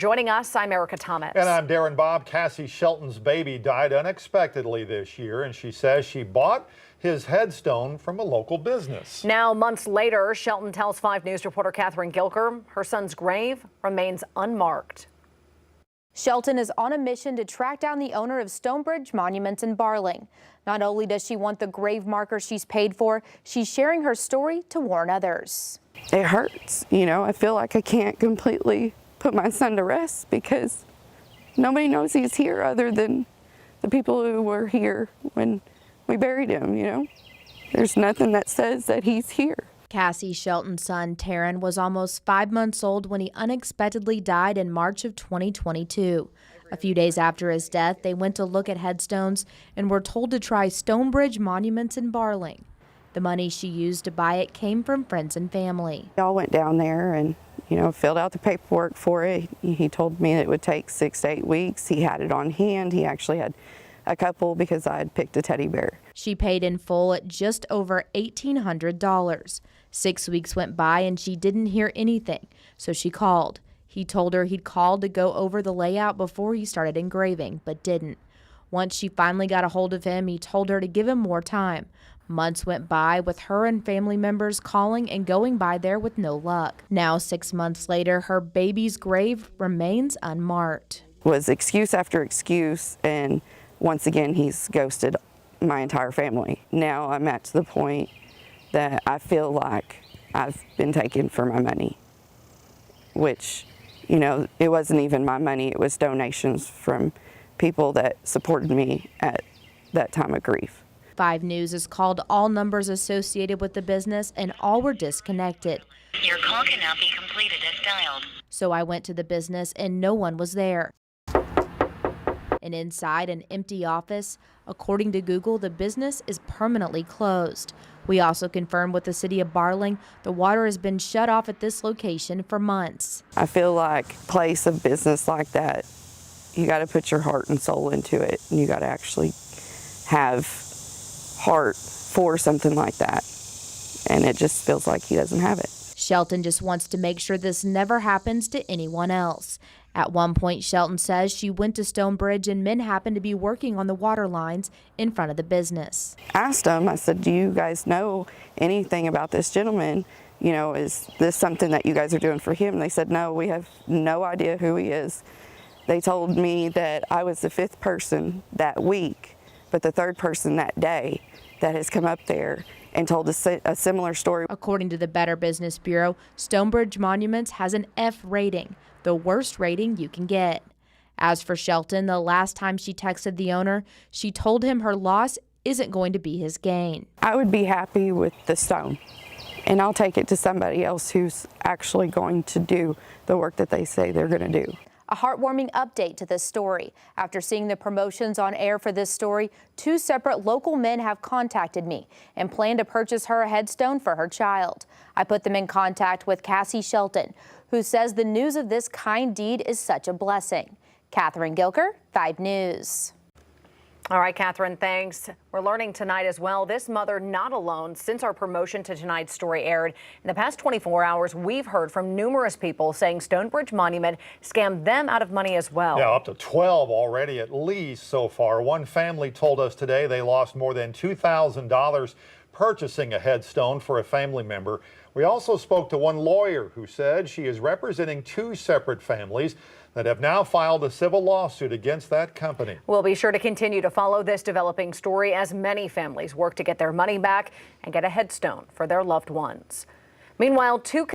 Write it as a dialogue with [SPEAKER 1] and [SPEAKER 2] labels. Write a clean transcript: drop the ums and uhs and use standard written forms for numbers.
[SPEAKER 1] Joining us, I'm Erica Thomas.
[SPEAKER 2] And I'm Darren Bob. Cassie Shelton's baby died unexpectedly this year, and she says she bought his headstone from a local business.
[SPEAKER 1] Now, months later, Shelton tells 5 News reporter Catherine Gilker her son's grave remains unmarked.
[SPEAKER 3] Shelton is on a mission to track down the owner of Stonebridge Monuments in Barling. Not only does she want the grave marker she's paid for, she's sharing her story to warn others.
[SPEAKER 4] It hurts, I feel like I can't completely put my son to rest because nobody knows he's here other than the people who were here when we buried him, There's nothing that says that he's here.
[SPEAKER 3] Cassie Shelton's son, Taryn, was almost 5 months old when he unexpectedly died in March of 2022. A few days after his death, they went to look at headstones and were told to try Stonebridge Monuments in Barling. The money she used to buy it came from friends and family.
[SPEAKER 4] We all went down there and, filled out the paperwork for it. He told me it would take 6 to 8 weeks. He had it on hand. He actually had a couple because I had picked a teddy bear.
[SPEAKER 3] She paid in full at just over $1,800. 6 weeks went by and she didn't hear anything, so she called. He told her he'd called to go over the layout before he started engraving, but didn't. Once she finally got a hold of him, he told her to give him more time. Months went by with her and family members calling and going by there with no luck. Now, 6 months later, her baby's grave remains unmarked.
[SPEAKER 4] Was excuse after excuse, and once again, he's ghosted my entire family. Now I'm at the point that I feel like I've been taken for my money, which, it wasn't even my money. It was donations from people that supported me at that time of grief.
[SPEAKER 3] 5 News has called all numbers associated with the business and all were disconnected.
[SPEAKER 5] Your call cannot be completed as dialed.
[SPEAKER 3] So I went to the business and no one was there. And inside an empty office, according to Google, the business is permanently closed. We also confirmed with the city of Barling the water has been shut off at this location for months.
[SPEAKER 4] I feel like a place of business like that, you got to put your heart and soul into it, and you got to actually have heart for something like that. And it just feels like he doesn't have it.
[SPEAKER 3] Shelton just wants to make sure this never happens to anyone else. At one point, Shelton says she went to Stonebridge and men happened to be working on the water lines in front of the business.
[SPEAKER 4] Asked them, I said, do you guys know anything about this gentleman? Is this something that you guys are doing for him? And they said, no, we have no idea who he is. They told me that I was the 5th person that week, but the 3rd person that day that has come up there and told a similar story.
[SPEAKER 3] According to the Better Business Bureau, Stonebridge Monuments has an F rating, the worst rating you can get. As for Shelton, the last time she texted the owner, she told him her loss isn't going to be his gain.
[SPEAKER 4] I would be happy with the stone, and I'll take it to somebody else who's actually going to do the work that they say they're going to do.
[SPEAKER 3] A heartwarming update to this story. After seeing the promotions on air for this story, 2 separate local men have contacted me and plan to purchase her a headstone for her child. I put them in contact with Cassie Shelton, who says the news of this kind deed is such a blessing. Catherine Gilker, 5 News.
[SPEAKER 1] All right, Catherine, thanks. We're learning tonight as well, this mother not alone. Since our promotion to tonight's story aired, in the past 24 hours, we've heard from numerous people saying Stonebridge Monument scammed them out of money as well.
[SPEAKER 2] Yeah, up to 12 already at least so far. One family told us today they lost more than $2,000 purchasing a headstone for a family member. We also spoke to one lawyer who said she is representing 2 separate families that have now filed a civil lawsuit against that company.
[SPEAKER 1] We'll be sure to continue to follow this developing story as many families work to get their money back and get a headstone for their loved ones. Meanwhile, 2